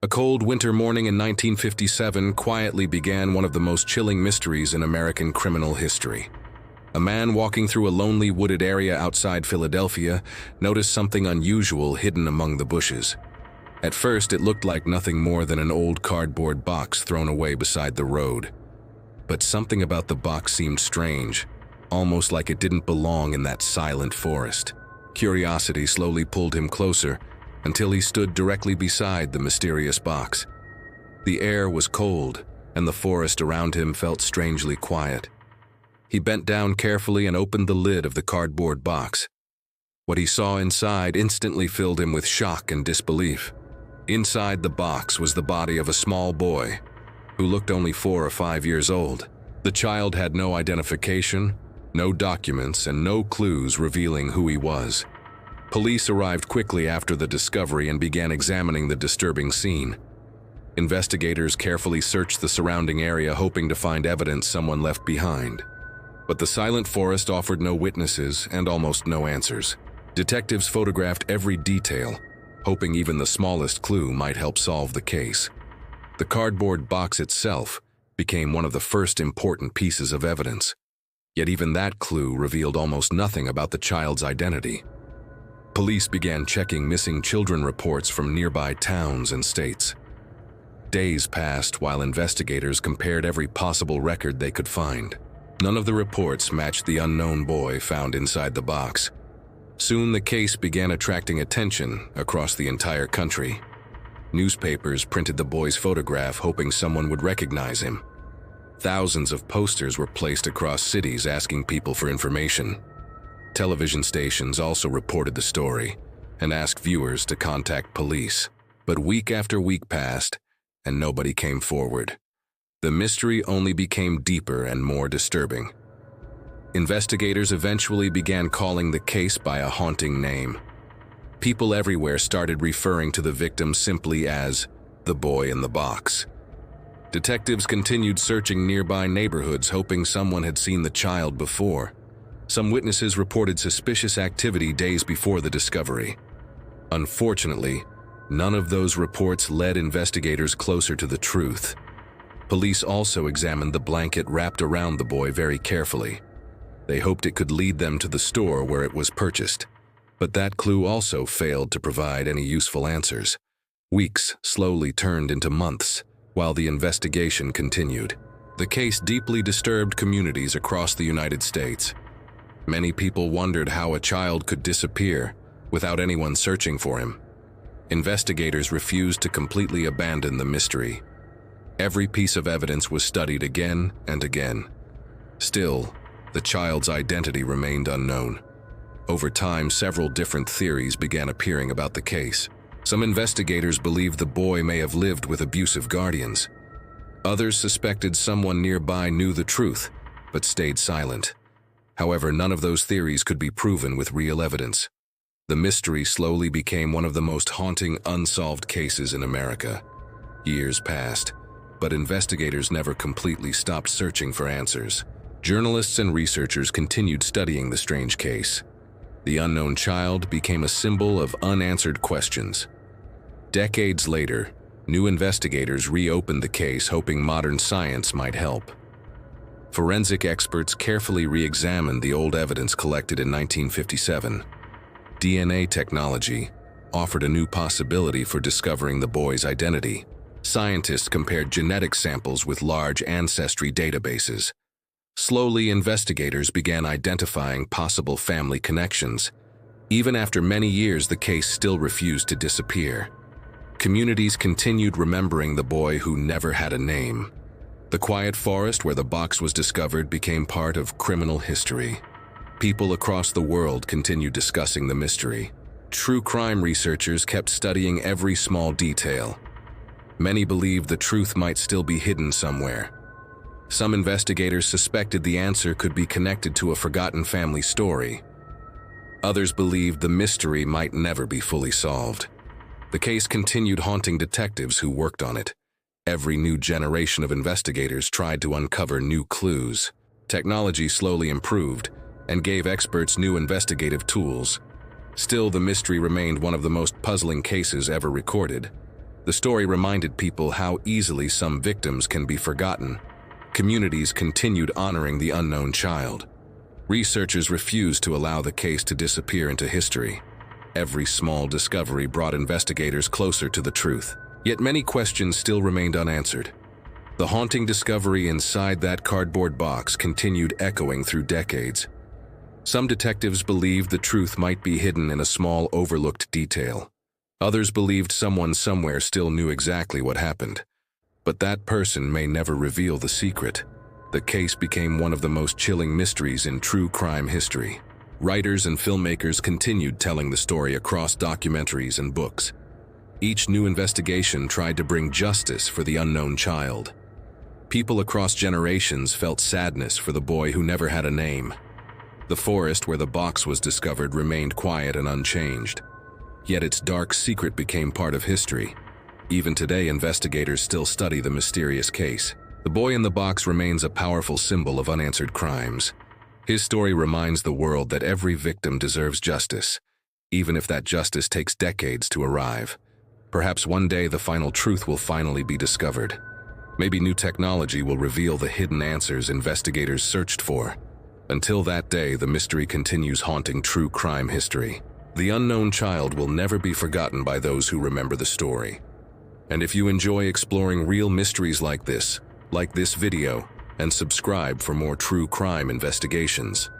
A cold winter morning in 1957 quietly began one of the most chilling mysteries in American criminal history. A man walking through a lonely wooded area outside Philadelphia noticed something unusual hidden among the bushes. At first, it looked like nothing more than an old cardboard box thrown away beside the road. But something about the box seemed strange, almost like it didn't belong in that silent forest. Curiosity slowly pulled him closer, until he stood directly beside the mysterious box. The air was cold, and the forest around him felt strangely quiet. He bent down carefully and opened the lid of the cardboard box. What he saw inside instantly filled him with shock and disbelief. Inside the box was the body of a small boy, who looked only 4 or 5 years old. The child had no identification, no documents, and no clues revealing who he was. Police arrived quickly after the discovery and began examining the disturbing scene. Investigators carefully searched the surrounding area, hoping to find evidence someone left behind. But the silent forest offered no witnesses and almost no answers. Detectives photographed every detail, hoping even the smallest clue might help solve the case. The cardboard box itself became one of the first important pieces of evidence. Yet even that clue revealed almost nothing about the child's identity. Police began checking missing children reports from nearby towns and states. Days passed while investigators compared every possible record they could find. None of the reports matched the unknown boy found inside the box. Soon the case began attracting attention across the entire country. Newspapers printed the boy's photograph, hoping someone would recognize him. Thousands of posters were placed across cities asking people for information. Television stations also reported the story and asked viewers to contact police. But week after week passed, and nobody came forward. The mystery only became deeper and more disturbing. Investigators eventually began calling the case by a haunting name. People everywhere started referring to the victim simply as the boy in the box. Detectives continued searching nearby neighborhoods, hoping someone had seen the child before. Some witnesses reported suspicious activity days before the discovery. Unfortunately, none of those reports led investigators closer to the truth. Police also examined the blanket wrapped around the boy very carefully. They hoped it could lead them to the store where it was purchased. But that clue also failed to provide any useful answers. Weeks slowly turned into months while the investigation continued. The case deeply disturbed communities across the United States. Many people wondered how a child could disappear without anyone searching for him. Investigators refused to completely abandon the mystery. Every piece of evidence was studied again and again. Still, the child's identity remained unknown. Over time, several different theories began appearing about the case. Some investigators believed the boy may have lived with abusive guardians. Others suspected someone nearby knew the truth, but stayed silent. However, none of those theories could be proven with real evidence. The mystery slowly became one of the most haunting unsolved cases in America. Years passed, but investigators never completely stopped searching for answers. Journalists and researchers continued studying the strange case. The unknown child became a symbol of unanswered questions. Decades later, new investigators reopened the case, hoping modern science might help. Forensic experts carefully re-examined the old evidence collected in 1957. DNA technology offered a new possibility for discovering the boy's identity. Scientists compared genetic samples with large ancestry databases. Slowly, investigators began identifying possible family connections. Even after many years, the case still refused to disappear. Communities continued remembering the boy who never had a name. The quiet forest where the box was discovered became part of criminal history. People across the world continued discussing the mystery. True crime researchers kept studying every small detail. Many believed the truth might still be hidden somewhere. Some investigators suspected the answer could be connected to a forgotten family story. Others believed the mystery might never be fully solved. The case continued haunting detectives who worked on it. Every new generation of investigators tried to uncover new clues. Technology slowly improved and gave experts new investigative tools. Still, the mystery remained one of the most puzzling cases ever recorded. The story reminded people how easily some victims can be forgotten. Communities continued honoring the unknown child. Researchers refused to allow the case to disappear into history. Every small discovery brought investigators closer to the truth. Yet many questions still remained unanswered. The haunting discovery inside that cardboard box continued echoing through decades. Some detectives believed the truth might be hidden in a small, overlooked detail. Others believed someone somewhere still knew exactly what happened. But that person may never reveal the secret. The case became one of the most chilling mysteries in true crime history. Writers and filmmakers continued telling the story across documentaries and books. Each new investigation tried to bring justice for the unknown child. People across generations felt sadness for the boy who never had a name. The forest where the box was discovered remained quiet and unchanged. Yet its dark secret became part of history. Even today, investigators still study the mysterious case. The boy in the box remains a powerful symbol of unanswered crimes. His story reminds the world that every victim deserves justice, even if that justice takes decades to arrive. Perhaps one day the final truth will finally be discovered. Maybe new technology will reveal the hidden answers investigators searched for. Until that day, the mystery continues haunting true crime history. The unknown child will never be forgotten by those who remember the story. And if you enjoy exploring real mysteries like this video and subscribe for more true crime investigations.